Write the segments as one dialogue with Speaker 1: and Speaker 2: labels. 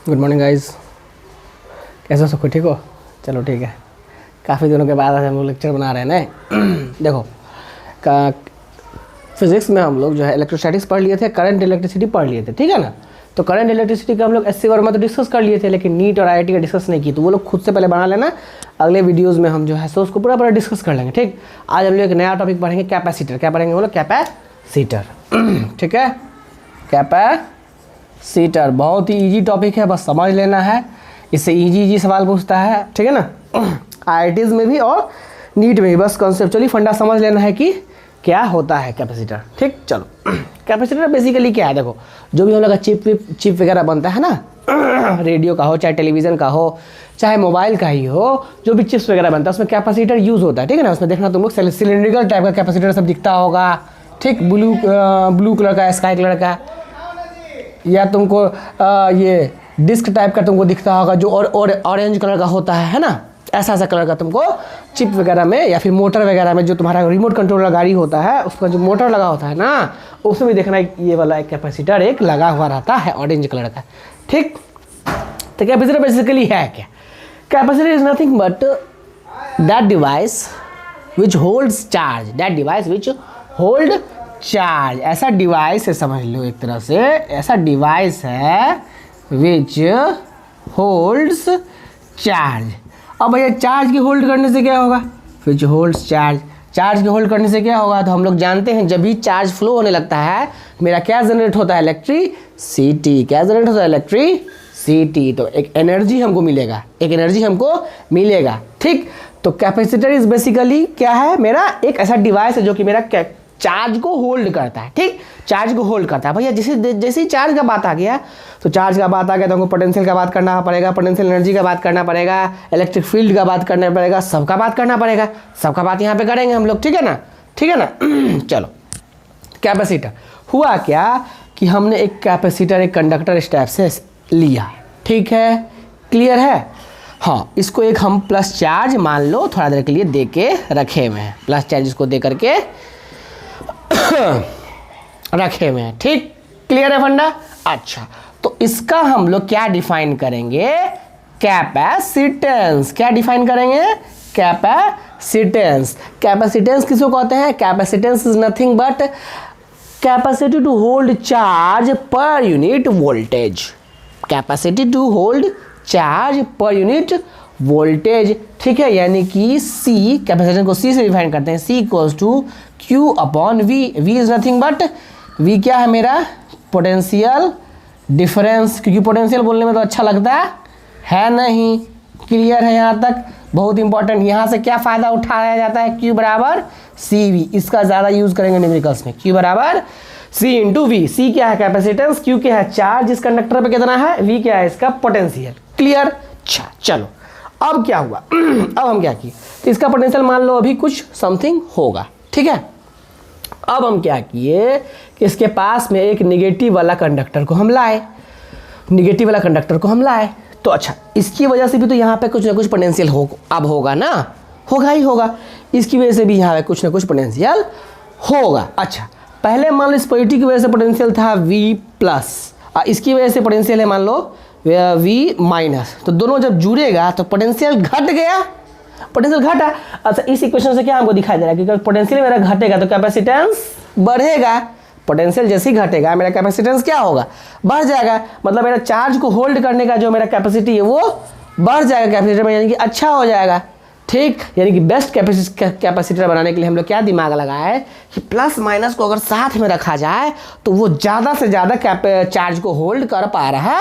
Speaker 1: Good morning guys, कैसे हो? सबको ठीक हो? चलो ठीक है। काफ़ी दिनों के बाद आज हम लोग लेक्चर बना रहे हैं ना। देखो फिजिक्स में हम लोग जो है इलेक्ट्रोस्टैटिक्स पढ़ लिए थे, करंट इलेक्ट्रिसिटी पढ़ लिए थे, ठीक है ना। तो करंट इलेक्ट्रिसिटी का हम लोग एससी वर्मा तो डिस्कस कर लिए थे, लेकिन नीट और आईआईटी का डिस्कस नहीं की। तो वो लोग खुद से पहले बना लेना, अगले वीडियोज़ में हम जो है सो उसको पूरा डिस्कस कर लेंगे, ठीक। आज हम लोग एक नया टॉपिक पढ़ेंगे, कैपेसिटर। क्या पढ़ेंगे? बोलो कैपेसिटर। ठीक है, कैपेसिटर बहुत ही इजी टॉपिक है, बस समझ लेना है। इससे इजी सवाल पूछता है, ठीक है ना, आईआईटीज़ में भी और नीट में भी। बस कॉन्सेप्चुअली फंडा समझ लेना है कि क्या होता है कैपेसिटर, ठीक। चलो, कैपेसिटर बेसिकली क्या है? देखो, जो भी हम लोग का चिप वगैरह बनता है ना, रेडियो का हो, चाहे टेलीविज़न का हो, चाहे मोबाइल का ही हो, जो भी चिप्स वगैरह बनता है उसमें कैपेसिटर यूज़ होता है, ठीक है ना। उसमें देखना तुम लोग सिलेंड्रिकल टाइप का कैपेसिटर सब दिखता होगा, ठीक। ब्लू कलर का, स्काई कलर का, या तुमको ये डिस्क टाइप का तुमको दिखता होगा जो और ऑरेंज कलर का होता है ना। ऐसा कलर का तुमको चिप वगैरह में या फिर मोटर वगैरह में, जो तुम्हारा रिमोट कंट्रोल वाला गाड़ी होता है उसका जो मोटर लगा होता है ना, उसमें भी देखना ये वाला एक कैपेसिटर एक लगा हुआ रहता है ऑरेंज कलर का, ठीक। तो कैपेसिटर बेसिकली है क्या? Capacitor is nothing but that device which holds charge, that device which hold charge. ऐसा डिवाइस है, समझ लो एक तरह से ऐसा डिवाइस है विच होल्ड्स चार्ज। अब भैया चार्ज की होल्ड करने से क्या होगा? विच होल्ड्स चार्ज। चार्ज की होल्ड करने से क्या होगा? तो हम लोग जानते हैं जब भी चार्ज फ्लो होने लगता है मेरा क्या जनरेट होता है? इलेक्ट्रिसिटी। क्या जनरेट होता है? इलेक्ट्रिसिटी। तो एक एनर्जी हमको मिलेगा, ठीक। तो कैपेसिटर इज बेसिकली क्या है? मेरा एक ऐसा डिवाइस है जो कि मेरा चार्ज को होल्ड करता है, ठीक। चार्ज को होल्ड करता है। भैया जैसे ही चार्ज का बात आ गया तो हमको पोटेंशियल का बात करना पड़ेगा, पोटेंशियल एनर्जी का बात करना पड़ेगा, इलेक्ट्रिक फील्ड का बात करना पड़ेगा, सबका बात करना पड़ेगा। सबका बात यहाँ पे करेंगे हम लोग, ठीक है ना, ठीक है ना। चलो, कैपेसिटर हुआ क्या कि हमने एक कैपेसिटर एक कंडक्टर इस टाइप से लिया, ठीक है, क्लियर है। हाँ, इसको एक हम प्लस चार्ज मान लो थोड़ा देर के लिए दे के रखे हुए हैं, प्लस चार्ज इसको दे करके रखे हुए हैं, ठीक। क्लियर है फंडा? अच्छा, तो इसका हम लोग क्या डिफाइन करेंगे? कैपेसिटेंस। क्या डिफाइन करेंगे? कैपेसिटेंस। कैपेसिटेंस किसको कहते हैं? Capacitance is nothing but capacity to hold charge per unit voltage. Capacity to hold charge per unit voltage, ठीक है। यानी कि सी, कैपेसिटेंस को सी से डिफाइन करते हैं, c equals to q upon v. V is nothing but, v क्या है मेरा? Potential difference. क्योंकि पोटेंशियल बोलने में तो अच्छा लगता है नहीं। क्लियर है यहाँ तक? बहुत इंपॉर्टेंट। यहाँ से क्या फ़ायदा उठाया जाता है? क्यू बराबर सी वी। इसका ज़्यादा यूज़ करेंगे न्यूमेरिकल्स में। क्यू बराबर सी इंटू वी। सी क्या है? कैपेसिटेंस। क्यू क्या है? चार्ज इस कंडक्टर पे कितना है? वी क्या है? इसका पोटेंशियल। क्लियर? अच्छा, चलो अब क्या हुआ? अब हम क्या किए? तो इसका पोटेंशियल मान लो अभी कुछ समथिंग होगा, ठीक है। अब हम क्या किए कि इसके पास में एक निगेटिव वाला कंडक्टर को हम लाए, तो अच्छा, इसकी वजह से भी तो यहाँ पे कुछ ना कुछ पोटेंशियल अब होगा ना, होगा ही होगा। इसकी वजह से भी यहाँ पे कुछ ना कुछ पोटेंशियल होगा। अच्छा, पहले मान लो इस पॉजिटिव की वजह से पोटेंशियल था V प्लस, इसकी वजह से पोटेंशियल है मान लो V माइनस। तो दोनों जब जुड़ेगा तो पोटेंशियल घट गया, पोटेंशियल घटा। अच्छा, इस इक्वेशन से क्या हमको दिखाई दे रहा है कि पोटेंशियल मेरा घटेगा तो कैपेसिटेंस बढ़ेगा। पोटेंशियल जैसे ही घटेगा मेरा कैपेसिटेंस क्या होगा? बढ़ जाएगा। मतलब मेरा चार्ज को होल्ड करने का जो मेरा कैपेसिटी है वो बढ़ जाएगा कैपेसिटर में, यानी कि अच्छा हो जाएगा, ठीक। यानी कि बेस्ट कैपेसिटर बनाने के लिए हम लोग क्या दिमाग लगाए है कि प्लस माइनस को अगर साथ में रखा जाए तो वो ज़्यादा से ज़्यादा चार्ज को होल्ड कर पा रहा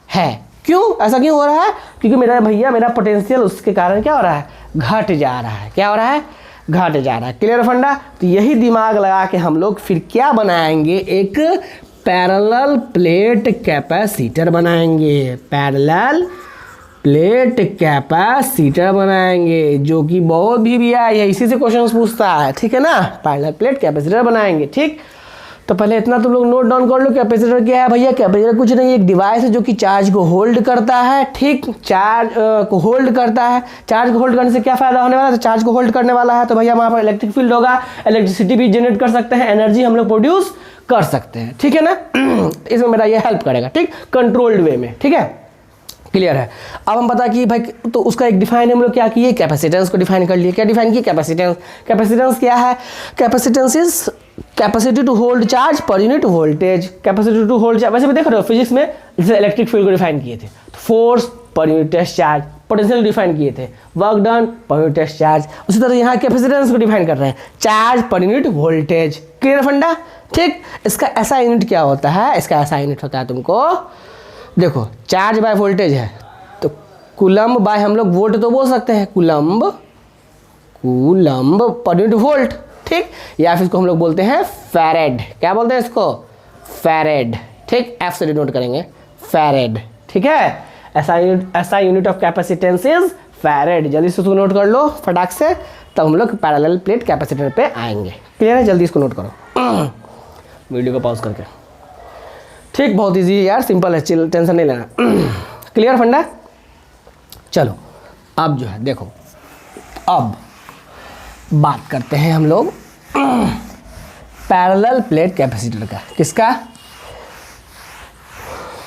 Speaker 1: है। क्यों? ऐसा क्यों हो रहा है? क्योंकि मेरा पोटेंशियल उसके कारण क्या हो रहा है? घट जा रहा है। क्या हो रहा है? घट जा रहा है। क्लियर फंडा? तो यही दिमाग लगा के हम लोग फिर क्या बनाएंगे? एक पैरेलल प्लेट कैपेसिटर बनाएंगे। पैरेलल प्लेट कैपेसिटर बनाएंगे, जो कि बहुत भी आई है, इसी से क्वेश्चन पूछता है, ठीक है ना। पैरेलल प्लेट कैपेसिटर बनाएंगे, ठीक। तो पहले इतना तुम लोग नोट डाउन कर लो, कैपेसिटर क्या है भैया? कैपेसिटर कुछ नहीं, एक डिवाइस है जो कि चार्ज को होल्ड करता है, ठीक। चार्ज को होल्ड करता है। चार्ज को होल्ड करने से क्या फायदा होने वाला है? तो चार्ज को होल्ड करने वाला है तो भैया वहाँ पर इलेक्ट्रिक फील्ड होगा, इलेक्ट्रिसिटी भी जनरेट कर सकते हैं, एनर्जी हम लोग प्रोड्यूस कर सकते हैं, ठीक है ना। इसमें मेरा ये हेल्प करेगा, ठीक, कंट्रोल्ड वे में, ठीक है। क्लियर है। अब हम बता कि भाई तो उसका एक डिफाइन हम लोग क्या किए, कैपेसिटेंस को डिफाइन कर लिए। क्या डिफाइन किए, कैपेसिटेंस। कैपेसिटेंस क्या है, capacitance is capacity to hold charge per unit voltage. Capacity to hold charge, वैसे भी देख रहे हो फिजिक्स में जैसे इलेक्ट्रिक फील्ड को डिफाइन किए थे, force per unit test charge, potential define किए थे, work done per unit test charge. उसी तरह यहाँ कैपेसिटेंस को डिफाइन कर रहे हैं, charge per unit voltage. Clear फंडा, ठीक। इसका ऐसा यूनिट क्या होता है, इसका ऐसा यूनिट होता है तुमको देखो, चार्ज बाय वोल्टेज है तो कूलम्ब बाय हम लोग वोल्ट तो बोल सकते हैं, कूलम्ब पर यूनिट वोल्ट, ठीक। या फिर इसको हम लोग बोलते हैं फैरेड। क्या बोलते हैं इसको, फैरेड, ठीक। एफ से डिनोट करेंगे, फैरेड, ठीक है। ऐसा unit of capacitance is farad. जल्दी से उसको नोट कर लो फटाक से, तब हम लोग पैरेलल प्लेट कैपेसिटर पे आएंगे। क्लियर है, जल्दी इसको नोट करो वीडियो को पॉज करके, ठीक। बहुत इजी है यार, सिंपल है, टेंशन नहीं लेना। क्लियर फंडा। चलो अब जो है देखो, अब बात करते हैं हम लोग पैरेलल प्लेट कैपेसिटर का। किसका,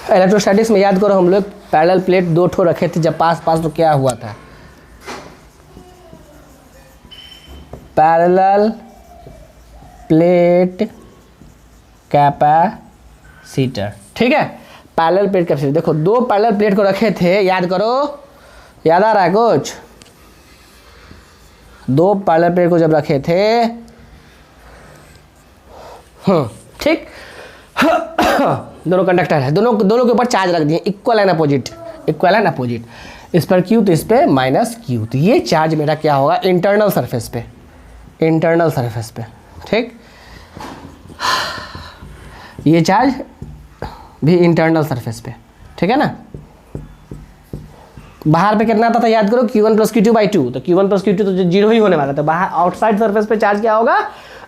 Speaker 1: इलेक्ट्रोस्टैटिक्स में याद करो हम लोग पैरेलल प्लेट 2 ठो रखे थे जब पास तो क्या हुआ था, पैरेलल प्लेट कैपेसिटर, ठीक है। पैरेलल प्लेट कैपेसिटर, देखो 2 पैरेलल प्लेट को रखे थे, याद करो, याद आ रहा है कुछ, 2 पैरेलल प्लेट को जब रखे थे, ठीक। दोनों कंडक्टर है, दोनों के ऊपर चार्ज रख दिए, equal and opposite, equal and opposite. इस पर क्यू तो इस पे माइनस क्यू, तो ये चार्ज मेरा क्या होगा, इंटरनल सरफेस पे, इंटरनल सरफेस पे, ठीक। ये चार्ज भी इंटरनल सरफेस पे, ठीक है ना। बाहर पे कितना आता था याद करो, Q1 + Q2/2, तो Q1 + Q2 तो 0 ही होने वाला था। बाहर आउटसाइड सरफेस पे चार्ज क्या होगा,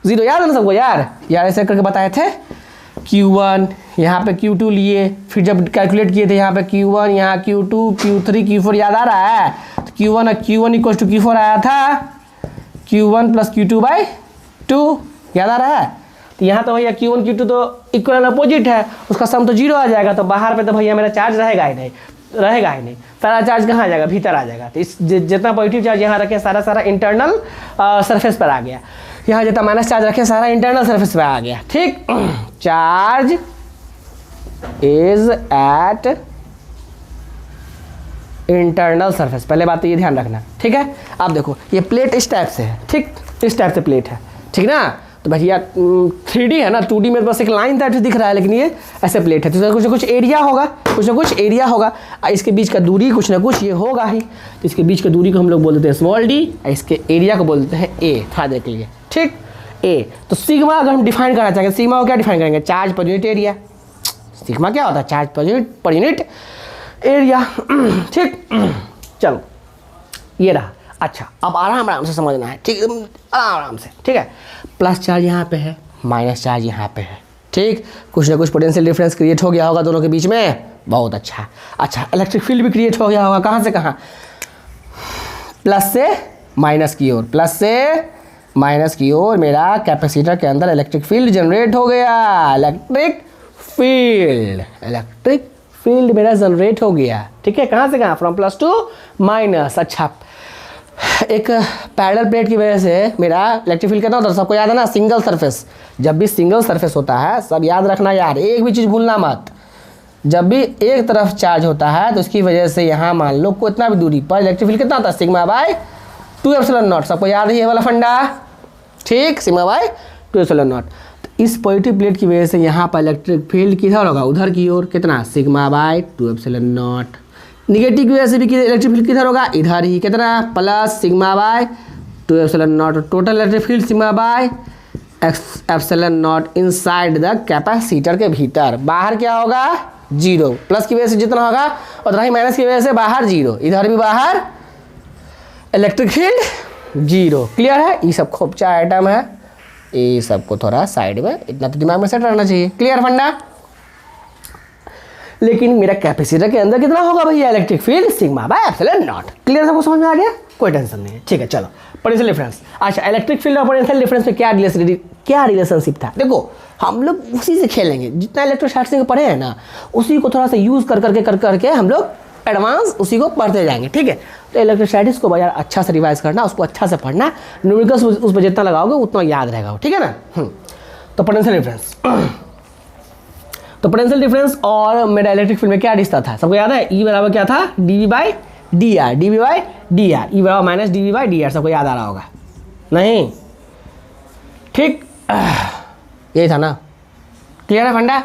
Speaker 1: 0। याद है ना सबको यार ऐसे करके बताए थे। Q1 यहाँ पे Q2 लिए, फिर जब कैलकुलेट किए थे यहाँ पे Q1, यहाँ Q2, Q3, Q4 याद आ रहा है। तो Q1 = Q4 आया था, Q1 + Q2/2 याद आ रहा है। तो यहाँ तो भैया Q1 Q2 तो इक्वल एंड अपोजिट है, उसका सम तो 0 आ जाएगा, तो बाहर पे तो भैया मेरा चार्ज रहेगा ही नहीं, सारा चार्ज कहाँ आ जाएगा, भीतर आ जाएगा। तो इस जितना पॉजिटिव चार्ज यहाँ रखे सारा इंटरनल सरफेस पर आ गया, यहाँ जितना माइनस चार्ज रखे सारा इंटरनल सरफेस पर आ गया, ठीक। Charge is at internal surface, पहले बात तो ये ध्यान रखना, ठीक है। अब देखो ये प्लेट इस टाइप से है, ठीक, इस टाइप से प्लेट है, ठीक ना। तो भैया 3D है ना, 2D में बस एक लाइन टाइप से दिख रहा है, लेकिन ये ऐसे प्लेट है, तो इसका कुछ ना कुछ एरिया होगा, कुछ ना कुछ एरिया होगा। इसके बीच का दूरी कुछ ना कुछ ये होगा ही, तो इसके बीच का दूरी को हम लोग बोल देते हैं स्मॉल d, इसके एरिया को बोल देते हैं ए, था देख लीजिए, ठीक, ए। तो सिग्मा अगर हम डिफाइन करना चाहेंगे, सिग्मा को क्या डिफाइन करेंगे, charge per unit area. Sigma क्या होता है, चार्ज पर यूनिट एरिया, ठीक। चलो ये रहा। अच्छा अब आराम से समझना है, ठीक, आराम से, ठीक है। प्लस चार्ज यहाँ पे है, माइनस चार्ज यहाँ पे है, ठीक। कुछ ना कुछ पोटेंशियल डिफरेंस क्रिएट हो गया होगा दोनों के बीच में, बहुत अच्छा। अच्छा इलेक्ट्रिक फील्ड भी क्रिएट हो गया होगा, कहाँ से कहाँ, प्लस से माइनस की ओर, प्लस से माइनस की ओर मेरा कैपेसिटर के अंदर इलेक्ट्रिक फील्ड जनरेट हो गया, इलेक्ट्रिक फील्ड मेरा जनरेट हो गया, ठीक है। कहाँ से कहाँ, फ्रॉम प्लस टू माइनस। अच्छा एक पैरेलल प्लेट की वजह से मेरा इलेक्ट्रिक फील्ड कितना होता है, सबको याद है ना, सिंगल सरफेस। जब भी सिंगल सरफेस होता है, सब याद रखना यार, एक भी चीज़ भूलना मत, जब भी एक तरफ चार्ज होता है तो उसकी वजह से यहाँ मान लो कितना भी दूरी पर इलेक्ट्रिक फील्ड कितना होता है, σ/2ε0, सबको याद है ये वाला फंडा, ठीक, σ/2ε0। तो इस पॉजिटिव प्लेट की वजह से यहाँ पर इलेक्ट्रिक फील्ड किधर होगा, उधर की ओर, कितना, σ/2ε0। निगेटिव की वजह से भी इलेक्ट्रिक फील्ड किधर होगा, इधर ही, कितना, plus σ/2ε0। Total electric field σ/ε0 inside the capacitor के भीतर, बाहर क्या होगा, 0। प्लस की वजह से जितना होगा उतना ही माइनस की वजह से बाहर 0, इधर भी बाहर इलेक्ट्रिक फील्ड 0। क्लियर है, ये सब खोपचा आइटम है, ये सबको थोड़ा साइड में, इतना तो दिमाग में सेट रहना चाहिए। क्लियर फंडा। लेकिन मेरा कैपेसिटर के अंदर कितना होगा भैया, इलेक्ट्रिक फील्ड σ/ε0। क्लियर, सबको समझ में आ गया, कोई टेंशन नहीं है, ठीक है। चलो पोटेंशियल डिफरेंस। अच्छा इलेक्ट्रिक फील्ड और पोटेंशियल डिफरेंस में क्या रिलेशनशिप था, देखो हम लोग उसी से खेलेंगे, जितना इलेक्ट्रोस्टैटिक्स में पढ़े हैं ना, उसी को थोड़ा सा यूज़ कर करके हम लोग एडवांस उसी को पढ़ते जाएंगे, ठीक है। तो इलेक्ट्रोस्टैटिक्स को यार अच्छा से रिवाइज करना, उसको अच्छा से पढ़ना, न्यूमेरिकल्स उस पर जितना लगाओगे उतना याद रहेगा, ठीक है ना। तो पोटेंशियल डिफरेंस, तो पोटेंशियल डिफरेंस और मेरा इलेक्ट्रिक फील्ड में क्या रिश्ता था, सबको याद है। ई बराबर क्या था, d v by d r, d v by d r, e बराबर minus d v by d r, सबको याद आ रहा होगा नहीं, ठीक, यही था ना, क्लियर है फंडा।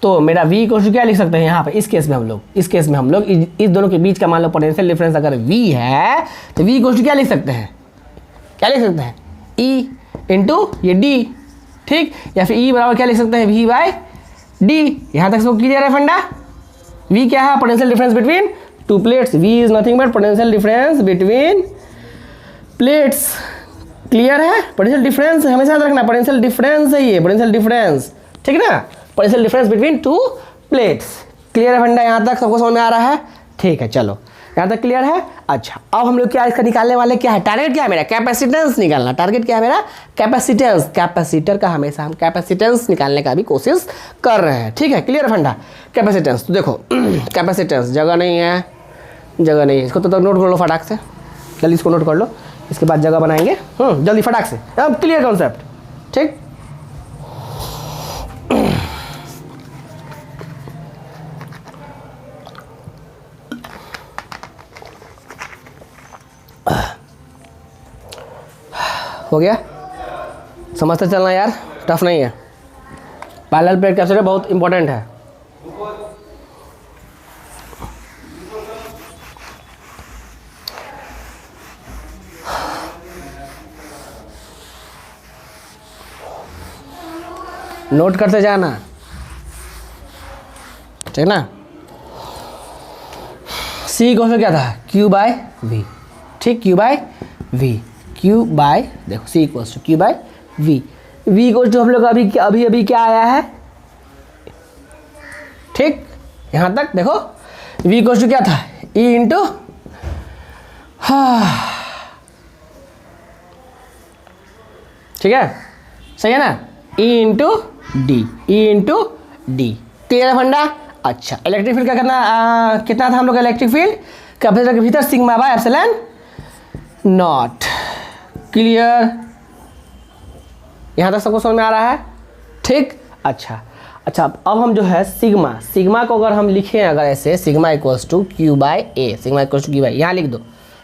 Speaker 1: तो मेरा v को क्या लिख सकते हैं यहाँ पे, इस केस में हम लोग इस दोनों के बीच का मान लो पोटेंशियल डिफरेंस अगर v है तो v को क्या लिख सकते हैं, e इंटू ये d, ठीक, या फिर e बराबर क्या लिख सकते हैं, v बाई d। यहाँ तक सब क्लियर है फंडा। v क्या है, potential difference between two plates, v is nothing but potential difference between plates, clear है। पोटेंशियल डिफरेंस हमेशा याद रखना, पोटेंशियल डिफरेंस है ये, पोटेंशियल डिफरेंस, ठीक है ना, potential difference between two plates, clear है फंडा, यहाँ तक सबको समझ में आ रहा है, ठीक है, चलो यहाँ तक क्लियर है। अच्छा, अब हम लोग क्या इसका निकालने वाले, क्या है टारगेट, क्या है मेरा कैपेसिटेंस निकालना, टारगेट क्या है मेरा कैपेसिटेंस, कैपेसिटर का हमेशा हम कैपेसिटेंस निकालने का भी कोशिश कर रहे हैं, ठीक है, क्लियर है फंडा। कैपेसिटेंस तो देखो कैपेसिटेंस जगह नहीं है, इसको तो नोट कर लो फटाक से, जल्दी इसको नोट कर लो, इसके बाद जगह बनाएंगे, जल्दी फटाक से, अब क्लियर कॉन्सेप्ट, ठीक। हो गया, समझते चलना यार, टफ नहीं है। पैरेलल प्लेट कैपेसिटर बहुत इंपॉर्टेंट है। नोट करते जाना, ठीक ना। सी क्वेश्चन क्या था, Q बाय V, ठीक, Q by V, Q by, देखो C equals to Q by V, V equals to हम लोग अभी क्या आया है, ठीक, यहाँ तक देखो V इक्वल्स टू क्या था, E इंटू, ठीक है, सही है ना, E into D, E into D, clear है फंडा। अच्छा, इलेक्ट्रिक फील्ड क्या करना, कितना था हम लोग का इलेक्ट्रिक फील्ड कैपेसिटर के भीतर, sigma by epsilon not, clear, यहाँ तक सबको समझ में आ रहा है, ठीक। अच्छा, अब हम जो है सिग्मा को अगर हम लिखें अगर ऐसे, sigma equals to q by a, sigma equals to q by, यहाँ लिख दो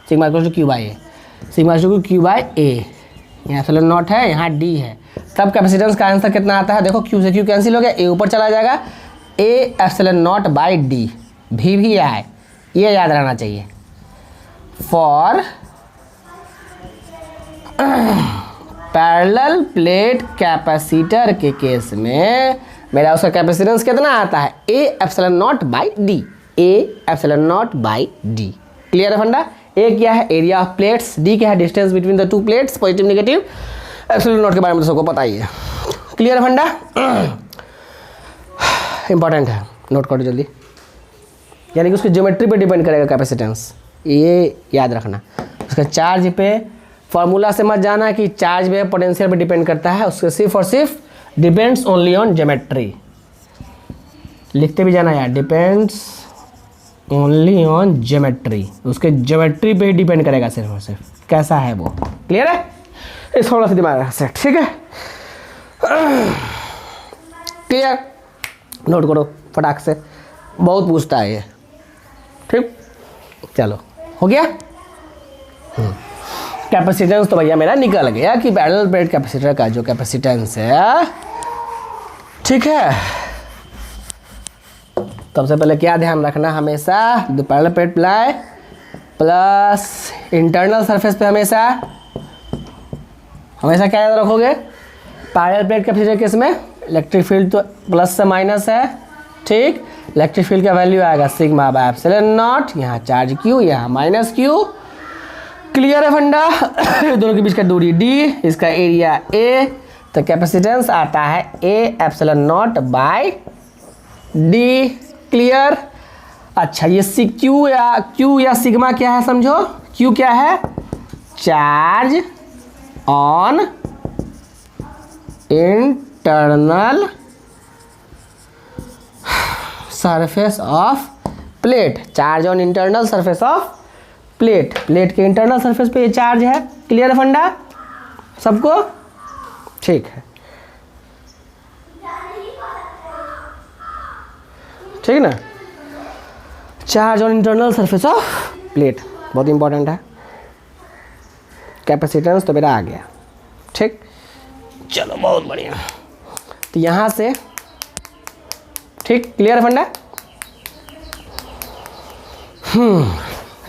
Speaker 1: sigma equals to q by a, sigma equals to q by a, यहाँ एप्सिलॉन नॉट है, यहाँ डी है, तब कैपेसिटेंस का आंसर कितना आता है, देखो क्यू से क्यू कैंसिल हो गया, ए ऊपर चला जाएगा, A epsilon not by D, भी है, ये याद रहना चाहिए। फॉर पैरेलल प्लेट कैपेसिटर के केस में मेरा उसका कैपेसिटेंस कितना आता है, A epsilon not by D, A epsilon not by D, clear है फंडा। ए क्या है, एरिया ऑफ प्लेट्स, डी क्या है, distance between the two plates, positive negative, epsilon not के बारे में तो सबको पता ही है, क्लियर है फंडा। इंपॉर्टेंट है, नोट करो जल्दी, यानी कि उसकी ज्योमेट्री पे डिपेंड करेगा कैपेसिटेंस, ये याद रखना। उसका चार्ज पे फॉर्मूला से मत जाना कि चार्ज में पोटेंशियल पे डिपेंड करता है, उसके सिर्फ और सिर्फ डिपेंड्स ओनली ऑन ज्योमेट्री, लिखते भी जाना यार, डिपेंड्स ओनली ऑन ज्योमेट्री, उसके ज्योमेट्री पे ही डिपेंड करेगा सिर्फ और सिर्फ, कैसा है वो, क्लियर है, इस थोड़ा सा दिमाग से, ठीक है, क्लियर, नोट करो फटाक से, बहुत पूछता है ये, ठीक, चलो हो गया। कैपेसिटेंस तो भैया मेरा निकल गया कि पैरेलल प्लेट कैपेसिटर का जो कैपेसिटेंस है, ठीक है। सबसे पहले क्या ध्यान रखना, हमेशा parallel plate plus internal surface पे हमेशा क्या याद रखोगे, पैरेलल प्लेट कैपेसिटर केस में इलेक्ट्रिक फील्ड तो प्लस से माइनस है, ठीक, इलेक्ट्रिक फील्ड का वैल्यू आएगा सिग्मा बाय एप्सिलॉन नॉट, यहाँ चार्ज क्यू, यहाँ माइनस क्यू, क्लियर है फंडा। दोनों के बीच का दूरी d, इसका एरिया a, तो कैपेसिटेंस आता है a epsilon naught by d, clear. अच्छा, ये q या सिग्मा क्या है समझो, q क्या है, charge on internal surface of plate, charge on internal surface of plate, plate के इंटरनल सरफेस पे ये चार्ज है। क्लियर है फंडा सबको? ठीक है, ठीक ना। Charge on internal surface of plate बहुत इंपॉर्टेंट है। कैपेसिटेंस तो मेरा आ गया, ठीक, चलो बहुत बढ़िया। तो यहाँ से ठीक क्लियर है फंडा।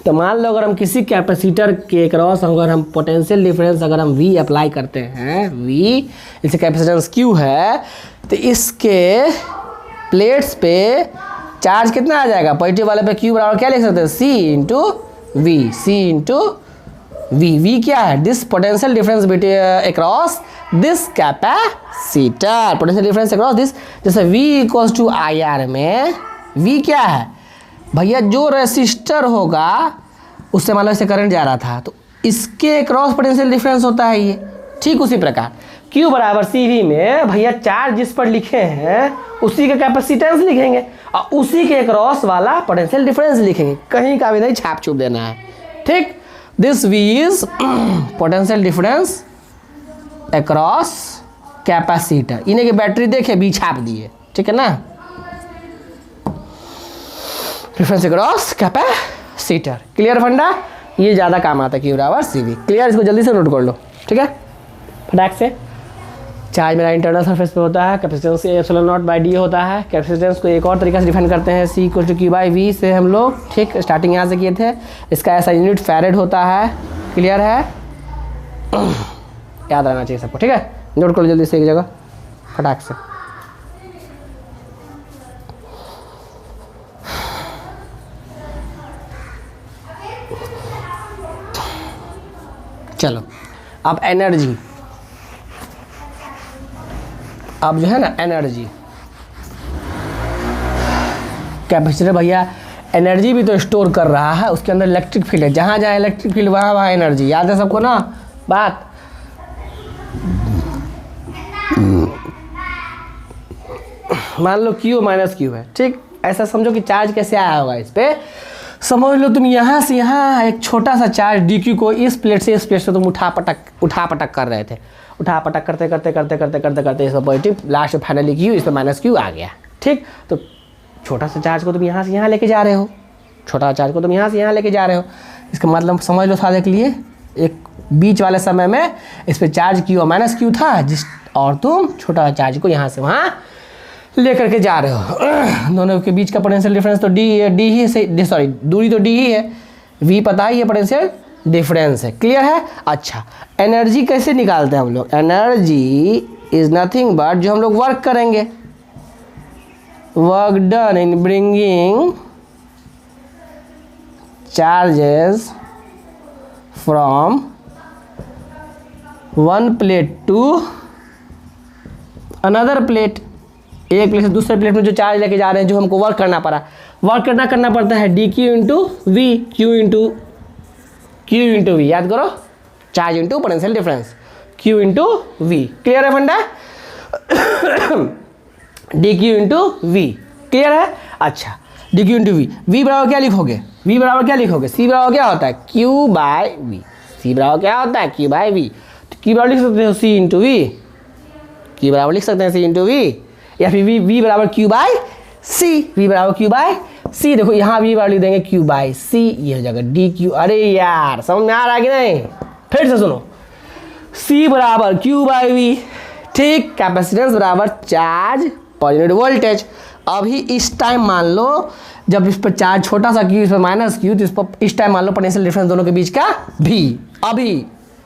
Speaker 1: तो मान लो अगर हम किसी कैपेसिटर के क्रॉस अगर हम पोटेंशियल डिफरेंस अगर हम V अप्लाई करते हैं, V इसे कैपेसिटेंस Q है, तो इसके प्लेट्स पे चार्ज कितना आ जाएगा? पॉजिटिव वाले पे Q बराबर क्या लिख सकते हैं? C into V, C into V. V क्या है? This potential difference between across this capacitor, potential difference across this. जैसे V इक्वल्स टू IR में V क्या है भैया? जो रेसिस्टर होगा उससे मान लो इसे करंट जा रहा था तो इसके क्रॉस पोटेंशियल डिफरेंस होता है ये। ठीक उसी प्रकार Q बराबर CV में भैया चार्ज जिस पर लिखे हैं उसी का कैपेसिटेंस लिखेंगे और उसी के क्रॉस वाला पोटेंशियल डिफरेंस लिखेंगे, कहीं का भी नहीं छाप छूप देना है। ठीक, this V is potential difference across capacitor. इन्हें की बैटरी देखे B छाप दिए, ठीक है ना। डिफरेंस अक्रॉस कैपेसिटर, क्लियर फंडा? ये ज़्यादा काम आता है Q बराबर CV। क्लियर? इसको जल्दी से नोट कर लो, ठीक है फटाक से। चार्ज मेरा इंटरनल सरफेस पे होता है, capacitance epsilon not by D होता है। कैपेसिटेंस को एक और तरीके से डिफाइन करते हैं, C equal to Q by V से हम लोग, ठीक, स्टार्टिंग यहाँ से किए थे। इसका ऐसा यूनिट फैरेड होता है। क्लियर है? याद रहना चाहिए सबको, ठीक है। नोट कर लो जल्दी से एक जगह फटाक से। चलो अब एनर्जी, अब जो है ना एनर्जी, कैपेसिटर भैया एनर्जी भी तो स्टोर कर रहा है, उसके अंदर इलेक्ट्रिक फील्ड है, जहाँ जहाँ इलेक्ट्रिक फील्ड वहाँ वहाँ एनर्जी। याद है सबको ना बात? मान लो Q माइनस Q है, ठीक। ऐसा समझो कि चार्ज कैसे आया होगा इस पर। समझ लो तुम यहाँ से यहाँ एक छोटा सा चार्ज dq को इस प्लेट से इस प्लेट से तुम उठा पटक कर रहे थे। उठा पटक करते करते करते करते करते करते इस पर पॉजिटिव, लास्ट में फाइनली Q, इस पर माइनस Q आ गया। ठीक, तो छोटा सा चार्ज को तुम यहाँ से यहाँ लेके जा रहे हो, छोटा चार्ज को तुम यहाँ से यहाँ लेके जा रहे हो। इसका मतलब समझ लो सादे के लिए, एक बीच वाले समय में इस पर चार्ज Q और माइनस Q था, जिस और तुम छोटा चार्ज को यहाँ से वहाँ लेकर के जा रहे हो। दोनों के बीच का पोटेंशियल डिफरेंस तो डी ही से, सॉरी दूरी तो डी ही है, V पता ही है, पोटेंशियल डिफरेंस है। क्लियर है? अच्छा, एनर्जी कैसे निकालते हैं हम लोग? एनर्जी इज नथिंग बट, जो हम लोग वर्क करेंगे, work done in bringing charges from one plate to another plate. एक प्लेट से दूसरे प्लेट में जो चार्ज लेके जा रहे हैं, जो हमको वर्क करना पड़ता है D Q into V, Q into V. याद करो, charge into potential difference, Q into V. Clear है funda? D Q into V, clear है? अच्छा, D Q into V, V बराबर क्या लिखोगे? वी बराबर क्या लिखोगे? सी बराबर क्या होता है? Q by we. सी बराबर क्या होता है? Q by V. तो क्यू बराबर लिख सकते हो सी इंटू वी, क्यू बराबर लिख सकते हैं सी इंटू वी, या फिर वी बराबर क्यू बाय सी, वी बराबर क्यू बाय सी। देखो यहाँ वी बराबर लिख देंगे क्यू बाय सी, ये हो जाएगा डी क्यू। अरे यार समझ में आ रहा है कि नहीं? फिर से सुनो, सी बराबर क्यू बाय वी, ठीक, कैपेसिटेंस बराबर चार्ज पर यूनिट वोल्टेज। अभी इस टाइम मान लो जब इस पर चार्ज छोटा सा क्यू, इस पर माइनस क्यू, तो इस पर इस टाइम मान लो पोटेंशियल डिफरेंस दोनों के बीच का भी, अभी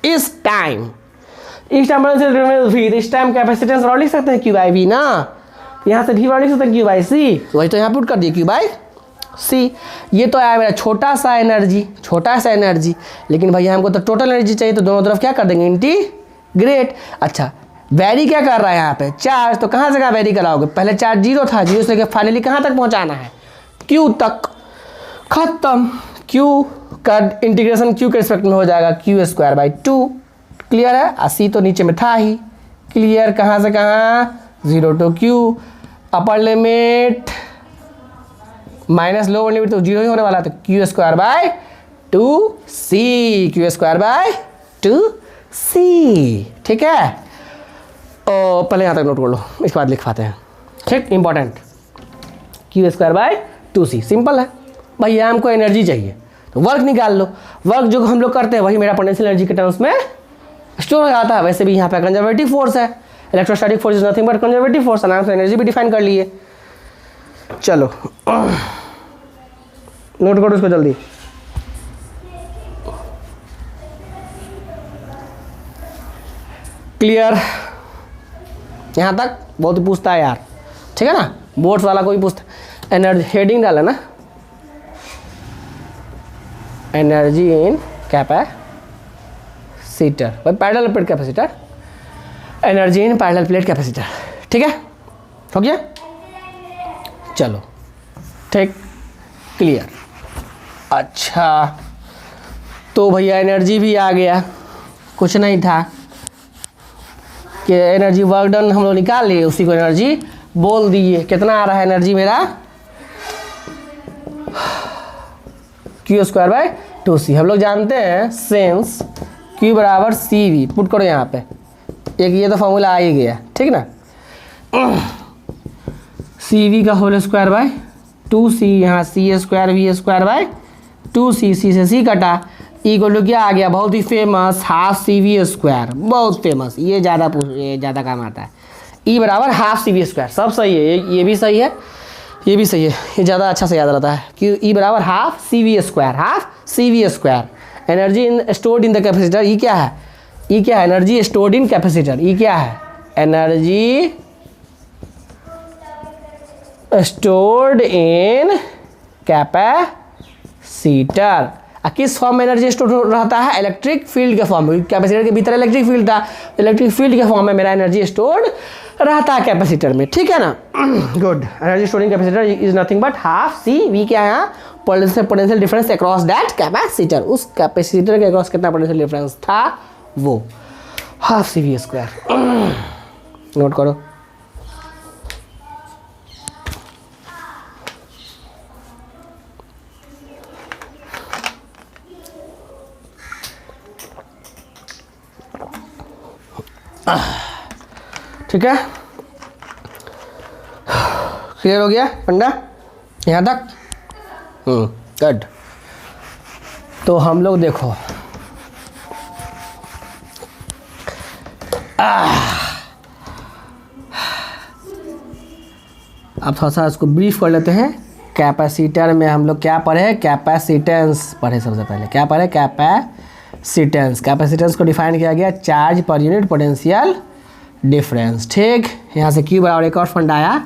Speaker 1: इस टाइम पोटेंशियल डिफरेंस भी, इस टाइम कैपेसिटेंस बराबर लिख सकते हैं क्यू बाय वी ना, यहाँ से भी बराबर लिख सकते हैं क्यू बाय सी, वही तो यहाँ पुट कर दिए क्यू बाय सी। ये तो आया मेरा छोटा सा एनर्जी, लेकिन भैया हमको तो टोटल एनर्जी चाहिए, तो दोनों तरफ क्या कर देंगे? इंटीग्रेट। अच्छा, वैरी क्या कर रहा है यहाँ पे? चार्ज। तो कहाँ से कहाँ वैरी कराओगे? पहले चार्ज जीरो था, जीरो से फाइनली कहाँ तक पहुँचाना है? क्यू तक, खत्म। क्यू का इंटीग्रेशन क्यू के रिस्पेक्ट में हो जाएगा क्यू स्क्वायर बाई 2। क्लियर है? सी तो नीचे में था ही। क्लियर? कहाँ से कहाँ? Zero to Q, upper limit minus lower limit तो जीरो ही होने वाला, तो Q square by 2c, Q square by 2c। ठीक है, और पहले यहाँ तक नोट कर लो, इसके बाद लिख पाते हैं। ठीक, important, Q square by 2c। Simple है भैया, हमको एनर्जी चाहिए तो वर्क निकाल लो। वर्क जो हम लोग करते हैं वही मेरा पोटेंशियल एनर्जी के टर्म्स में स्टोर हो जाता है। वैसे भी यहाँ पे कंजर्वेटिव फोर्स है, electrostatic force is nothing but conservative force, नाम से एनर्जी भी डिफाइन कर लिए। चलो नोट करो इसको जल्दी। क्लियर, यहाँ तक बहुत ही पूछता है यार, ठीक है ना, बोर्ड्स वाला कोई पूछता। एनर्जी हेडिंग डाला ना, energy in capacitor, parallel plate capacitor, energy in parallel plate capacitor. ठीक है, हो गया, चलो ठीक, क्लियर। अच्छा तो भैया एनर्जी भी आ गया, कुछ नहीं था कि एनर्जी वर्क डन हम लोग निकाल लिए, उसी को एनर्जी बोल दिए। कितना आ रहा है एनर्जी मेरा, क्यू स्क्वायर बाय 2c। हम लोग जानते हैं सिंस q बराबर सी वी, पुट करो यहाँ पे, एक ये तो फॉर्मूला आ ही गया, ठीक ना। सी वी का होल स्क्वायर बाय 2c, यहाँ c square v square by 2c, c से सी कटा, इक्वल टू क्या आ गया, बहुत ही famous half C we square, बहुत फेमस, ये ज़्यादा काम आता है। ई बराबर हाफ सी वी स्क्वायर, सब सही है, ये भी सही है, ये भी सही है, ये ज़्यादा अच्छा से याद रहता है कि ई बराबर half C we square, half C we square. Energy in stored in the capacitor, ये क्या है, ये क्या है, एनर्जी स्टोर्ड इन कैपेसिटर, ये क्या है, एनर्जी स्टोर्ड इन कैपेसिटर। किस फॉर्म में एनर्जी स्टोर रहता है, इलेक्ट्रिक फील्ड के फॉर्म में। कैपेसिटर के भीतर इलेक्ट्रिक फील्ड था, इलेक्ट्रिक फील्ड के फॉर्म में मेरा एनर्जी स्टोर्ड रहता है कैपेसिटर में, ठीक है ना। Good, energy storing capacitor is nothing but half C V, क्या है potential difference across that capacitor, उस कैपेसिटर के अक्रॉस कितना पोटेंशियल डिफरेंस था, वो half C we square. Note करो, ठीक है, क्लियर हो गया पंडा यहाँ तक। गुड, तो हम लोग देखो अब थोड़ा सा इसको ब्रीफ कर लेते हैं। कैपेसिटर में हम लोग क्या पढ़े, कैपेसिटेंस पढ़े, सबसे पहले क्या पढ़े, कैपेसिटेंस। कैपेसिटेंस को डिफाइन किया गया charge per unit potential difference, ठीक। यहाँ से क्यू बराबर एक और फंड आया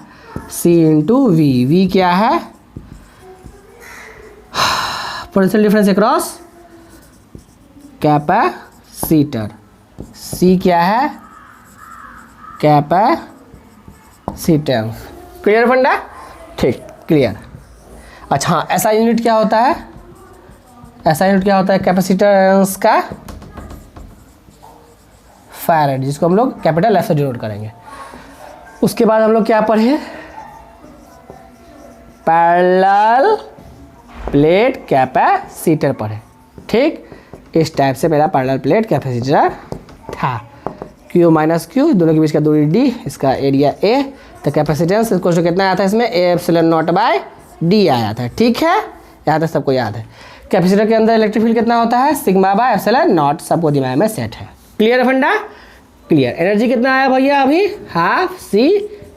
Speaker 1: सी इंटू वी, वी क्या है, पोटेंशियल डिफरेंस अक्रॉस कैपेसिटर, सी क्या है, कैपेसिटेंस। क्लियर फंडा, ठीक, क्लियर। अच्छा हाँ, ऐसा यूनिट क्या होता है, ऐसा यूनिट क्या होता है कैपेसिटेंस का, फैरेड, जिसको हम लोग कैपिटल एफ से डिनोट करेंगे। उसके बाद हम लोग क्या पढ़े, पैरेलल प्लेट कैपेसिटर पढ़े, ठीक। इस टाइप से मेरा पैरेलल प्लेट कैपेसिटर था। Q माइनस क्यू, दोनों के बीच का दूरी d, इसका एरिया a, तो कैपेसिटेंस इसको जो कितना आया था इसमें, a epsilon naught by d आया था, ठीक है, यहाँ तक सबको याद है। कैपेसिटर के अंदर इलेक्ट्रिक फील्ड कितना होता है, सिग्मा बाय एप्सिलॉन नॉट, सबको दिमाग में सेट है। क्लियर है फंडा, क्लियर। एनर्जी कितना आया भैया अभी, हाफ सी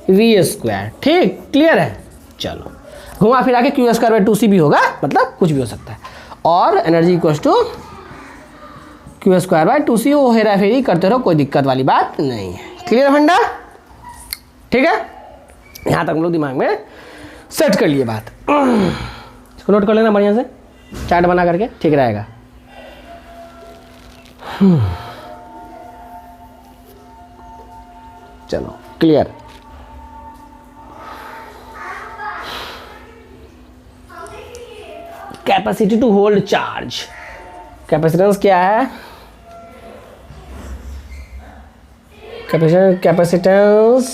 Speaker 1: वी स्क्वायर, ठीक, क्लियर है। चलो घुमा फिरा के क्यू स्क्वायर बाय 2c भी होगा, मतलब कुछ भी हो सकता है। और energy equals to Q square by 2c, वो हेरा फेरी करते रहो, कोई दिक्कत वाली बात नहीं है। क्लियर फंडा, ठीक है, यहाँ तक हम लोग दिमाग में सेट कर लिए बात। इसको नोट कर लेना बढ़िया से, चार्ट बना करके, ठीक रहेगा। चलो clear. Capacity to hold charge, capacitance क्या है, capacitance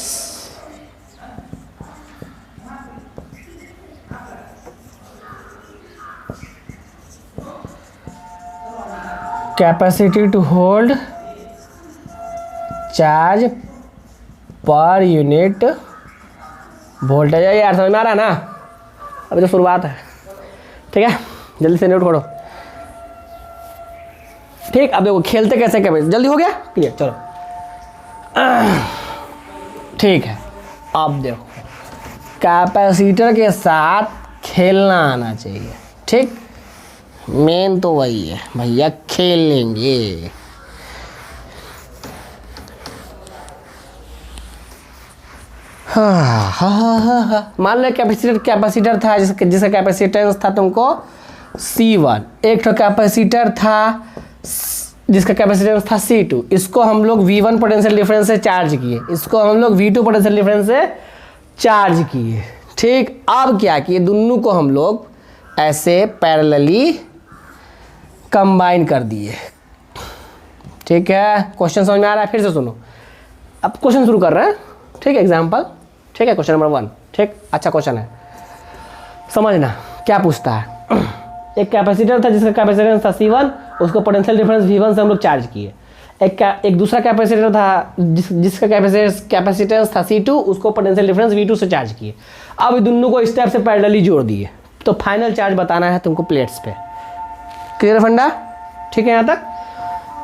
Speaker 1: capacity to hold charge per unit voltage है। यार समझ में आ रहा है ना, अभी तो शुरुआत है, ठीक है, जल्दी से नोट करो। ठीक, अब देखो खेलते कैसे कैसे, जल्दी हो गया क्लियर, चलो ठीक है। अब देखो कैपेसिटर के साथ खेलना आना चाहिए, ठीक, मेन तो वही है भैया, खेलेंगे। हाँ, मान लो कैपेसिटर था जिसका कैपेसिटेंस था तुमको C1, एक तो कैपेसिटर था जिसका कैपेसिटेंस था C2, इसको हम लोग V1 पोटेंशियल डिफरेंस से चार्ज किए, इसको हम लोग V2 पोटेंशियल डिफरेंस से चार्ज किए, ठीक। अब क्या किए, दोनों को हम लोग ऐसे पैरेलली कंबाइन कर दिए, ठीक है। क्वेश्चन समझ में आ रहा है, फिर से सुनो। अब क्वेश्चन शुरू कर रहे हैं, ठीक है, एग्जाम्पल, ठीक है, क्वेश्चन नंबर 1, ठीक, अच्छा क्वेश्चन है, समझना क्या पूछता है। एक कैपेसिटर था जिसका कैपेसिटेंस था C1, उसको पोटेंशियल डिफरेंस V1 से हम लोग चार्ज किए। एक दूसरा कैपेसिटर था जिसका कैपेसिटेंस था C2, उसको पोटेंशियल डिफरेंस V2 से चार्ज किए। अब दोनों को स्टेप से पैरेलली जोड़ दिए, तो फाइनल चार्ज बताना है तुमको प्लेट्स पे। क्लियर फंडा, ठीक है यहाँ तक।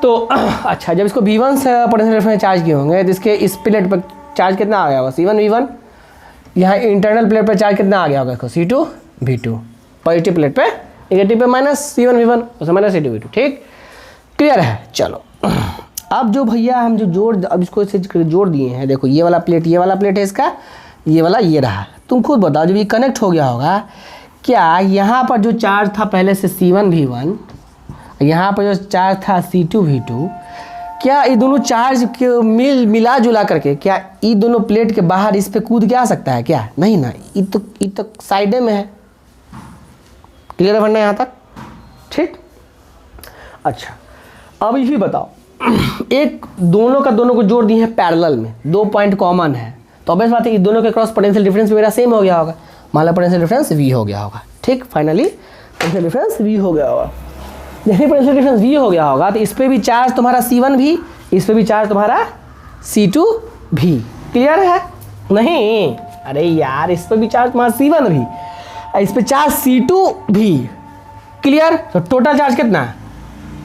Speaker 1: तो अच्छा, जब इसको V1 से पोटेंशियल डिफरेंस चार्ज किए होंगे तो इसके इस प्लेट पर चार्ज कितना आ गया होगा, C1 V1। यहाँ इंटरनल प्लेट पर चार्ज कितना आ गया होगा इसको, C2 V2। पॉजिटिव प्लेट पे, नेगेटिव पे माइनस C1 V1, उसमें माइनस C2 V2, ठीक, क्लियर है। चलो अब जो भैया हम जो अब इसको इसे जोड़ दिए हैं, देखो ये वाला प्लेट है इसका, ये वाला ये रहा। तुम खुद बताओ, जब ये कनेक्ट हो गया होगा, क्या यहाँ पर जो चार्ज था पहले से C1 V1, यहाँ पर जो चार्ज था C2 V2, क्या ये दोनों चार्ज के मिला जुला करके क्या ये दोनों प्लेट के बाहर इस पे कूद के आ सकता है क्या? नहीं ना, ये तो साइडे में है। क्लियर है वरना यहाँ तक, ठीक। अच्छा अब ये बताओ, एक दोनों को जोड़ दिए हैं पैरेलल में, 2 पॉइंट कॉमन है, तो ऑब्वियस बात है कि दोनों के क्रॉस पोटेंशियल डिफरेंस मेरा सेम हो गया होगा, मान लो पोटेंशियल डिफरेंस V हो गया होगा, ठीक। फाइनली पोटेंशियल डिफरेंस V हो गया होगा। जैसे पोटेंशियल डिफरेंस V हो गया होगा तो इस पर भी चार्ज तुम्हारा C1 भी, इस पर भी चार्ज तुम्हारा C2 भी। क्लियर है? नहीं, अरे यार इस पर भी चार्ज तुम्हारा C1 भी, इस पर चार्ज C2 भी। क्लियर? तो टोटल चार्ज कितना है?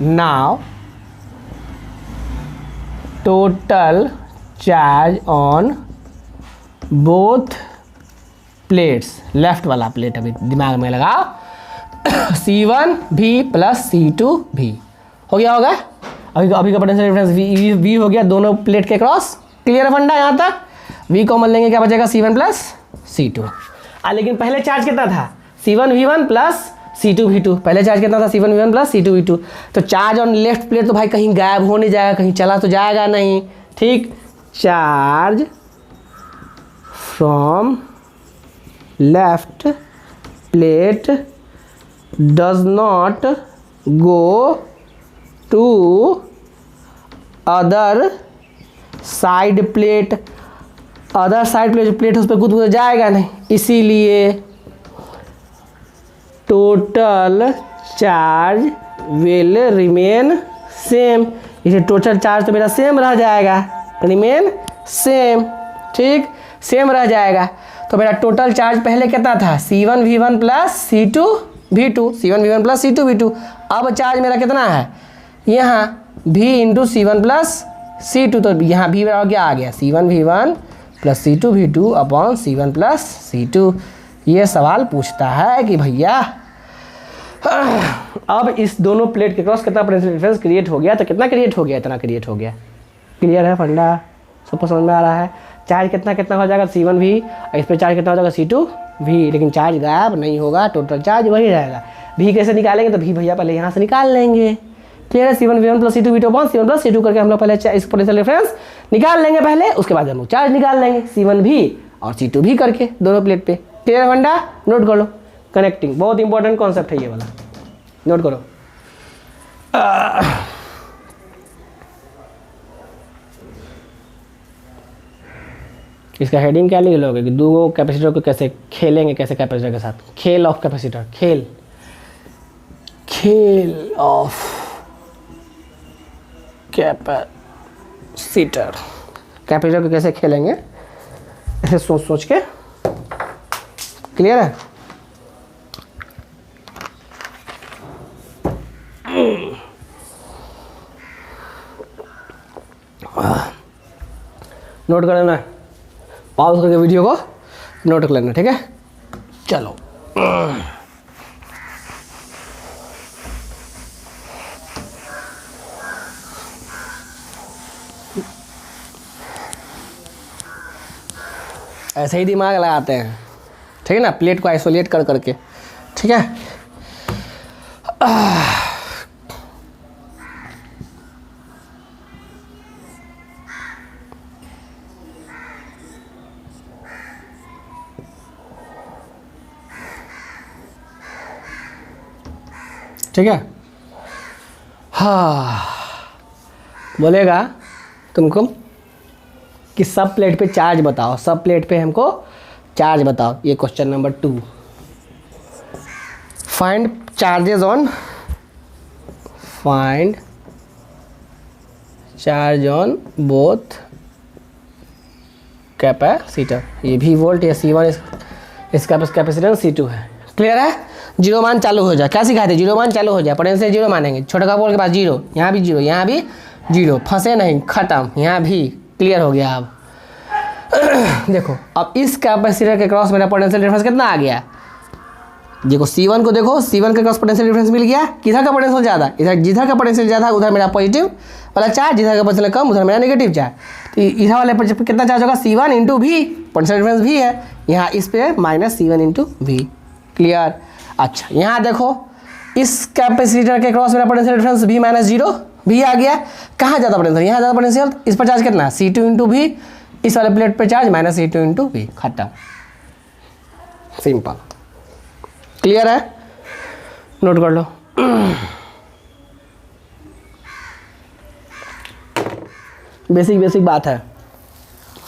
Speaker 1: Now total charge on both plates, left वाला प्लेट अभी दिमाग में लगाओ, C1 भी प्लस C2 भी हो गया होगा। अभी का पोटेंशियल डिफरेंस V हो गया दोनों प्लेट के क्रॉस। क्लियर है फंडा यहाँ तक? V कॉमन लेंगे, क्या बचेगा? C1 plus C2। लेकिन पहले चार्ज कितना था? C1 V1 plus C2 V2। पहले चार्ज कितना था? C1 V1 plus C2 V2। तो चार्ज ऑन लेफ्ट प्लेट तो भाई कहीं गायब हो नहीं जाएगा, कहीं चला तो जाएगा नहीं, ठीक। Charge from left plate does not go to other side plate, other side plate उस पर कूद जाएगा नहीं, इसीलिए total charge will remain same. इसे टोटल चार्ज तो मेरा सेम रह जाएगा, रिमेन सेम, ठीक, सेम रह जाएगा। तो मेरा टोटल चार्ज पहले कितना था? C1 V1 plus C2 V2, C1 V1 plus C2 V2। अब चार्ज मेरा कितना है? यहाँ V into C1 plus C2, तो यहाँ भी मेरा क्या आ गया? C1 V1 plus C2 V2 upon C1 plus C2। ये सवाल पूछता है कि भैया अब इस दोनों प्लेट के क्रॉस कितना पोटेंशियल डिफरेंस क्रिएट हो गया? तो कितना क्रिएट हो गया? इतना क्रिएट हो गया। क्लियर है फंडा? सबको समझ में आ रहा है? चार्ज कितना हो जाएगा? C1 V, इस पर चार्ज कितना हो जाएगा? C2 V, लेकिन चार्ज गायब नहीं होगा, टोटल चार्ज वही रहेगा। V कैसे निकालेंगे? तो V भैया पहले यहाँ से निकाल लेंगे। क्लियर है? C1 V1 plus C2 V2 upon C1 plus C2 करके हम लोग पहले इस पोटेंशियल डिफरेंस निकाल लेंगे पहले, उसके बाद हम लोग चार्ज निकाल लेंगे C1 V और C2 V करके दोनों प्लेट पे। क्लियर है फंडा? नोट कर लो, कनेक्टिंग बहुत इंपॉर्टेंट कॉन्सेप्ट है ये वाला, नोट करो। इसका हेडिंग क्या लिख लोगे कि दो कैपेसिटर को कैसे खेलेंगे, कैसे कैपेसिटर के साथ, खेल ऑफ कैपेसिटर, खेल ऑफ कैपेसिटर। कैपेसिटर को कैसे खेलेंगे ऐसे सोच सोच के, क्लियर है? नोट कर लेना, पॉज करके वीडियो को नोट कर लेना, ठीक है? चलो ऐसे ही दिमाग लगाते हैं, ठीक है ना, प्लेट को आइसोलेट कर करके, ठीक है? ठीक है? हाँ, बोलेगा तुमको कि सब प्लेट पे चार्ज बताओ, सब प्लेट पे हमको चार्ज बताओ। ये question number 2, find charges on, find charge on both capacitor. ये भी वोल्ट या C1 इसका कैपेसिटेंस C2 है। क्लियर है? जीरो मान चालू हो जाए, क्या सिखाए थे? जीरो मान चालू हो जाए, पोटेंशियल जीरो मानेंगे, छोटा का बोल के पास जीरो, यहाँ भी जीरो, यहाँ भी जीरो, फंसे नहीं, खत्म, यहाँ भी क्लियर हो गया। अब देखो, अब इस कैपेसिटर के क्रॉस मेरा पोटेंशियल डिफरेंस कितना आ गया? देखो C1 को देखो, C1 के क्रॉस पोटेंशियल डिफरेंस मिल गया। किधर का पोटेंशियल ज़्यादा? इधर, जिधर का पोटेंशियल ज़्यादा उधर मेरा पॉजिटिव वाला चार्ज, जिधर का पोटेंशियल कम उधर मेरा नेगेटिव चार्ज। तो इधर वाले पर कितना चार्ज होगा? C1 into V, potential difference V है, यहाँ इस पे minus C1 into V। Clear? अच्छा, यहाँ देखो, इस कैपेसिटर के क्रॉस मेरा potential difference V minus zero, V आ गया। कहाँ ज़्यादा पोटेंशियल? यहाँ ज़्यादा पोटेंशियल, इस पर चार्ज कितना? C2 इंटू V, इस वाले प्लेट पे charge minus C2 into V, खत्म, सिंपल। क्लियर है? नोट कर लो। बेसिक बेसिक बात है,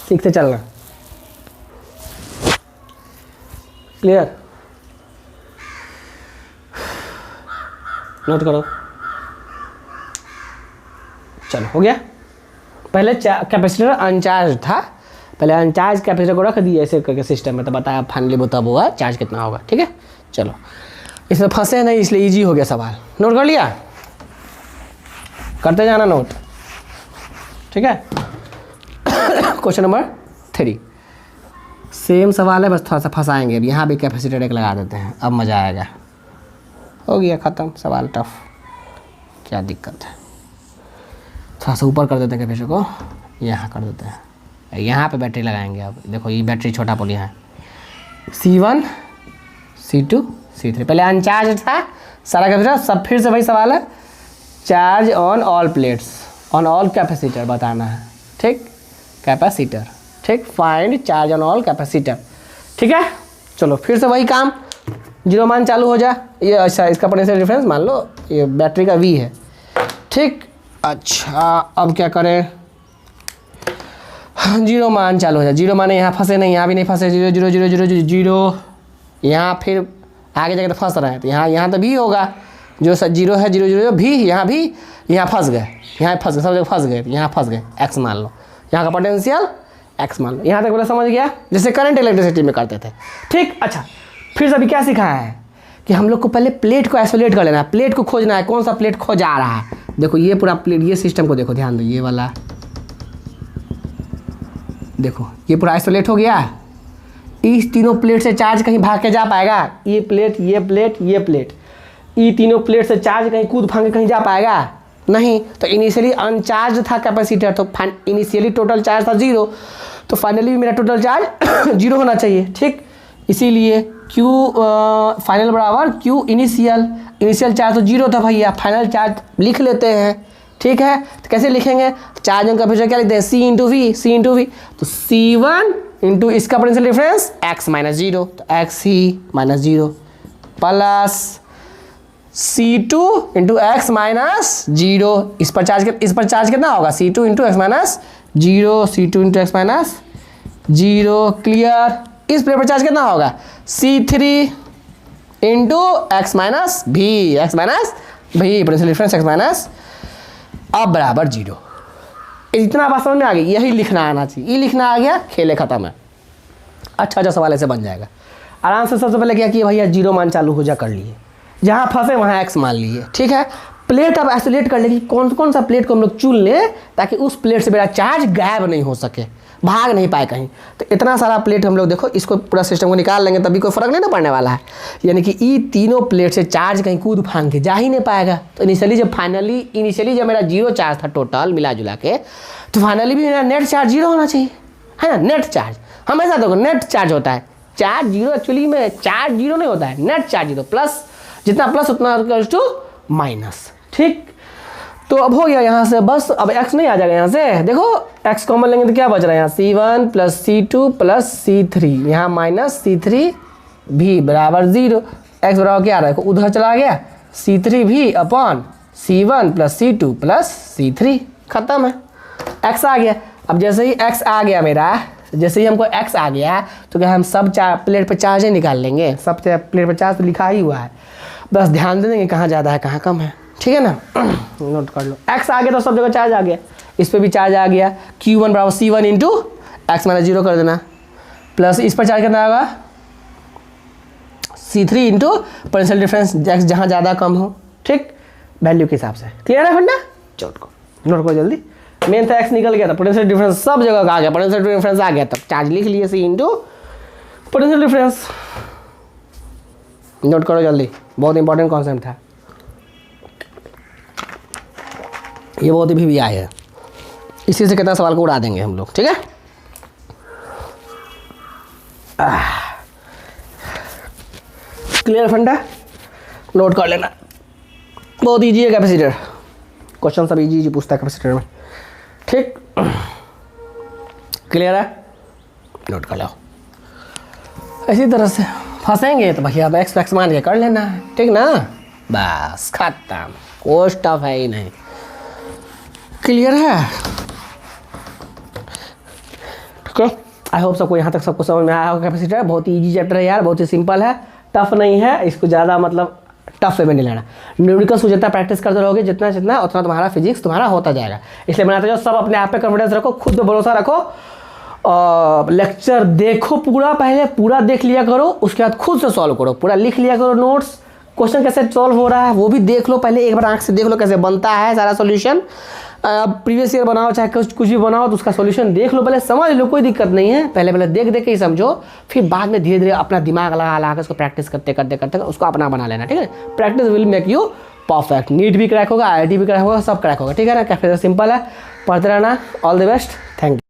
Speaker 1: सीखते चलना। क्लियर? नोट करो। चलो, हो गया। पहले कैपेसिटर अनचार्ज था, पहले अनचार्ज कैपेसिटर को रख दिए ऐसे करके सिस्टम में, तो बताया फाइनली तब होगा चार्ज कितना होगा। ठीक है, चलो, इसमें फंसे नहीं इसलिए इजी हो गया सवाल। नोट कर लिया? करते जाना नोट, ठीक है? क्वेश्चन नंबर 3 सेम सवाल है, बस थोड़ा सा फंसाएंगे। अब यहाँ भी कैपेसिटर एक लगा देते हैं, अब मज़ा आएगा। हो गया ख़त्म, सवाल टफ, क्या दिक्कत है? थोड़ा सा ऊपर कर देते हैं कैपेसिटर को, यहाँ कर देते हैं, यहाँ पे बैटरी लगाएंगे। अब देखो, ये बैटरी छोटा पोल यहाँ है, C1 C2 C3। पहले अनचार्ज था सारा कैपेसिटर, सब फिर से वही सवाल है, charge on all plates, on all capacitor बताना है। ठीक, कैपेसिटर, ठीक, find charge on all capacitor. ठीक है, चलो फिर से वही काम, जीरो मान चालू हो जाए। ये अच्छा, इसका पोटेंशियल डिफरेंस मान लो ये बैटरी का V है। ठीक, अच्छा, अब क्या करें? जीरो मान चालू हो जाए, जीरो माने यहाँ फंसे नहीं, यहाँ भी नहीं फंसे, zero zero zero zero zero zero, यहाँ फिर आगे जाकर फंस रहे हैं, तो यहाँ तो भी होगा, जो जीरो है, जीरो जीरो भी, यहाँ भी, यहाँ फंस गए, यहाँ फंस गए, सब जगह फंस गए, यहाँ फंस गए, एक्स मान लो, यहाँ का पोटेंशियल एक्स मान लो। यहाँ तक बोला समझ गया, जैसे करंट इलेक्ट्रिसिटी में करते थे। ठीक, अच्छा, फिर से अभी क्या सिखाया है कि हम लोग को पहले प्लेट को आइसोलेट कर लेना है, प्लेट को खोजना है, कौन सा प्लेट खो जा रहा है। देखो ये पूरा प्लेट, ये सिस्टम को देखो, ध्यान दो, ये वाला देखो, ये पूरा आइसोलेट हो गया। इस तीनों प्लेट से चार्ज कहीं भाग के जा पाएगा? ये प्लेट, ये प्लेट, ये प्लेट, ये तीनों प्लेट से चार्ज कहीं कूद भाग के कहीं जा पाएगा? नहीं। तो इनिशियली अनचार्ज था कैपेसिटर, तो इनिशियली टोटल चार्ज था 0, तो फाइनली मेरा टोटल चार्ज 0 होना चाहिए। ठीक, इसीलिए Q फाइनल बराबर Q इनिशियल, इनिशियल चार्ज तो 0 था भैया, फाइनल चार्ज लिख लेते हैं। ठीक है, तो कैसे लिखेंगे? चार्ज ऑन कैपेसिटर क्या लिखते हैं? C into V, C into V, तो C1 इंटू इसका पोटेंशियल डिफरेंस x माइनस 0, तो x ही minus 0 plus C2 into x minus 0, इस पर चार्ज कितना होगा? C2 into x minus 0, C2 into x minus 0। Clear? इस प्लेट पर चार्ज कितना होगा? C3 इंटू एक्स माइनस भी, एक्स माइनस भी, पोटेंशियल डिफरेंस एक्स माइनस अब बराबर 0। इतना बात समझ में आ गई, यही लिखना आना चाहिए, ये लिखना आ गया, खेले खत्म है। अच्छा सवाल ऐसे बन जाएगा आराम से। सबसे पहले क्या किया भैया, 0 मान चालू हो जा कर लिए, जहाँ फंसे वहाँ x मान लिए, ठीक है। प्लेट अब आइसोलेट कर लेगी, कौन कौन सा प्लेट को हम लोग चुन लें ताकि उस प्लेट से मेरा चार्ज गायब नहीं हो सके, भाग नहीं पाए कहीं। तो इतना सारा प्लेट हम लोग देखो, इसको पूरा सिस्टम को निकाल लेंगे तभी कोई फर्क नहीं ना पड़ने वाला है। यानी कि ये तीनों प्लेट से चार्ज कहीं कूद फांग के जा ही नहीं पाएगा। तो इनिशियली जब मेरा 0 चार्ज था टोटल मिला जुला के, तो फाइनली भी मेरा नेट चार्ज 0 होना चाहिए, है ना। नेट चार्ज हमेशा देखो नेट चार्ज होता है, चार्ज 0 एक्चुअली में चार्ज 0 नहीं होता है, नेट चार्ज 0 प्लस, जितना प्लस उतना टू माइनस, ठीक। तो अब हो गया यहाँ से बस, अब x नहीं आ जाएगा यहाँ से, देखो x कॉमन लेंगे तो क्या बच रहा है यहाँ, C1 plus C2 plus C3, यहाँ माइनस C3 भी बराबर 0। x बराबर क्या आ रहा है, उधर चला गया, C3 भी upon C1 plus C2 plus C3, खत्म है, x आ गया। अब जैसे ही x आ गया मेरा, जैसे ही हमको x आ गया तो क्या हम सब प्लेट पर चार्ज निकाल लेंगे, सब प्लेट पर चार्ज तो लिखा ही हुआ है, बस ध्यान दे देंगे कहाँ ज़्यादा है कहाँ कम है, ठीक है ना। नोट कर लो, x आ गया तो सब जगह चार्ज आ गया, इस पर भी चार्ज आ गया, Q1 बराबर C1 इंटू x माइनस 0 कर देना, प्लस इस पर चार्ज करना होगा C3 into potential difference x जहाँ ज़्यादा कम हो, ठीक, वैल्यू के हिसाब से। क्लियर है फंडा, नोट करो जल्दी। मेन था x निकल गया था, पोटेंशियल डिफरेंस सब जगह आ गया, पोटेंशियल डिफरेंस आ गया, तब चार्ज लिख लिए C into potential difference. Note करो जल्दी, बहुत इंपॉर्टेंट कॉन्सेप्ट है ये, बहुत ही भी आए है, इसी से कितना सवाल को उड़ा देंगे हम लोग, ठीक है। क्लियर फंडा, नोट कर लेना, बहुत ईजी है कैपेसिटर, क्वेश्चन सब इजी पूछता है कैपेसिटर में, ठीक। क्लियर है, नोट कर लो। इसी तरह से फंसेंगे तो भैया अब एक्स मान के कर लेना है, ठीक ना, बस खत्म, कोई टफ है ही नहीं। क्लियर है, ठीक है। आई होप सबको यहाँ तक सबको समझ में आया होगा। कैपेसिटर बहुत ही ईजी चैप्टर है यार, बहुत ही सिंपल है, टफ नहीं है, इसको ज़्यादा मतलब टफ वे में नहीं लेना। न्यूमेरिकल्स को जितना प्रैक्टिस करते रहोगे जितना उतना तुम्हारा फिजिक्स तुम्हारा होता जाएगा। इसलिए बनाते जाओ, सब अपने आप पे कॉन्फिडेंस रखो, खुद पे भरोसा रखो, लेक्चर देखो पूरा, पहले पूरा देख लिया करो, उसके बाद खुद से सॉल्व करो, पूरा लिख लिया करो नोट्स, क्वेश्चन कैसे सॉल्व हो रहा है वो भी देख लो, पहले एक बार आंख से देख लो कैसे बनता है सारा सॉल्यूशन। प्रीवियस ईयर बनाओ चाहे कुछ भी बनाओ तो उसका सॉल्यूशन देख लो, पहले समझ लो, कोई दिक्कत नहीं है, पहले देख के ही समझो, फिर बाद में धीरे धीरे अपना दिमाग लगा कर उसको प्रैक्टिस करते उसको अपना बना लेना, ठीक है। Practice will make you perfect. NEET भी क्रैक होगा, IIT भी क्रैक होगा, सब क्रैक होगा, ठीक है ना। कैसे सिंपल है, पढ़ते रहना। All the best, thank you.